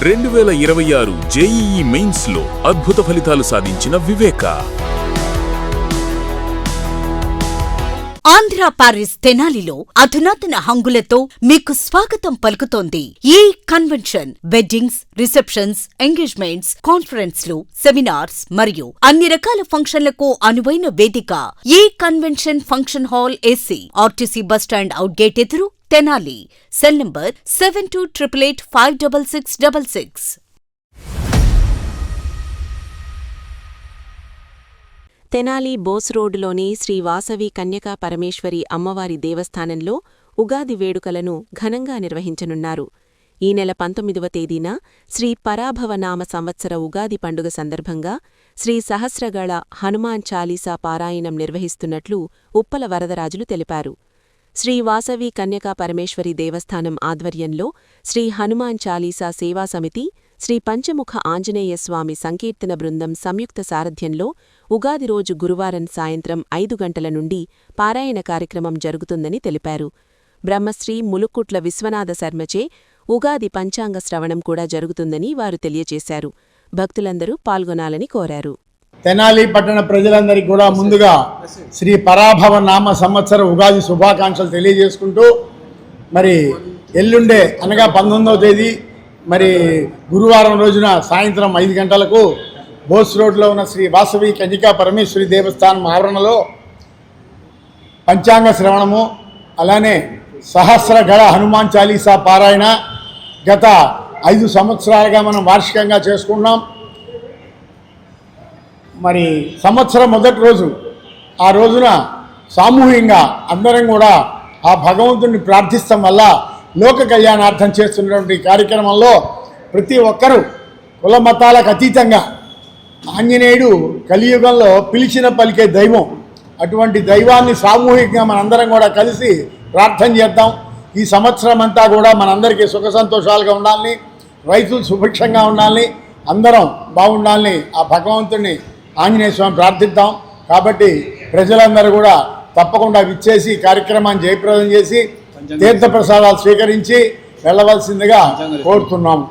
2026 JEE mains లో అద్భుత ఫలితాలు సాధించిన వివేక. ఆంధ్ర పారిస్ తెనాలిలో అధునాతన హంగులతో మీకు స్వాగతం పలుకుతోంది ఈ కన్వెన్షన్. వెడ్డింగ్స్, రిసెప్షన్స్, ఎంగేజ్మెంట్స్, కాన్ఫరెన్స్లు, సెమినార్స్ మరియు అన్ని రకాల ఫంక్షన్లకు అనువైన వేదిక. ఈ convention function hall AC, RTC bus stand out gate ఎదురు, తెనాలి. Cell number 7288856666. తెనాలి బోస్ రోడ్డులోని శ్రీ వాసవి కన్యకా పరమేశ్వరి అమ్మవారి దేవస్థానంలో ఉగాది వేడుకలను ఘనంగా నిర్వహించనున్నారు. ఈ నెల 19వ తేదీన శ్రీ పరాభవనామ సంవత్సర ఉగాది పండుగ సందర్భంగా శ్రీ సహస్రగళ హనుమాన్ చాలీసా పారాయణం నిర్వహిస్తున్నట్లు ఉప్పల వరదరాజులు తెలిపారు. శ్రీ వాసవి కన్యకా పరమేశ్వరి దేవస్థానం ఆధ్వర్యంలో శ్రీ హనుమాన్ చాలీసా సేవా సమితి, శ్రీ పంచముఖ ఆంజనేయస్వామి సంకీర్తన బృందం సంయుక్త సారథ్యంలో ఉగాది రోజు గురువారం సాయంత్రం 5 గంటల నుండి పారాయణ కార్యక్రమం జరుగుతుందని తెలిపారు. బ్రహ్మశ్రీ ములుక్కుట్ల విశ్వనాథ శర్మచే ఉగాది పంచాంగ శ్రవణం కూడా జరుగుతుందని వారు తెలియజేశారు. భక్తులందరూ పాల్గొనాలని కోరారు. తెనాలి పట్టణ ప్రజలందరికీ కూడా ముందుగా శ్రీ పరాభవ నామ సంవత్సర ఉగాది శుభాకాంక్షలు తెలియజేసుకుంటూ, మరి ఎల్లుండే అనగా 19వ తేదీ మరి గురువారం రోజున సాయంత్రం 5 గంటలకు బోస్ రోడ్లో ఉన్న శ్రీ వాసవి కన్యకా పరమేశ్వరి దేవస్థానం ఆవరణలో పంచాంగ శ్రవణము, అలానే సహస్రగళ హనుమాన్ చాలీసా పారాయణ గత 5 సంవత్సరాలుగా మనం వార్షికంగా చేసుకున్నాం. మరి సంవత్సరం మొదటి రోజు ఆ రోజున సామూహికంగా అందరం కూడా ఆ భగవంతుడిని ప్రార్థిస్తాం వల్ల లోక కళ్యాణార్థం చేస్తున్నటువంటి కార్యక్రమంలో ప్రతి ఒక్కరూ కుల మతాలకు అతీతంగా ఆంజనేయుడు కలియుగంలో పిలిచిన పలికే దైవం. అటువంటి దైవాన్ని సామూహికంగా మనందరం కూడా కలిసి ప్రార్థన చేద్దాం. ఈ సంవత్సరం అంతా కూడా మనందరికీ సుఖ సంతోషాలుగా ఉండాలని, రైతులు సుభిక్షంగా ఉండాలని, అందరం బాగుండాలని ఆ భగవంతుడిని ఆంజనేయ స్వామి ప్రార్థిద్దాం. కాబట్టి ప్రజలందరూ కూడా తప్పకుండా విచ్చేసి కార్యక్రమాన్ని జయప్రదం చేసి తీర్థప్రసాదాలు స్వీకరించి వెళ్ళవలసిందిగా కోరుతున్నాము.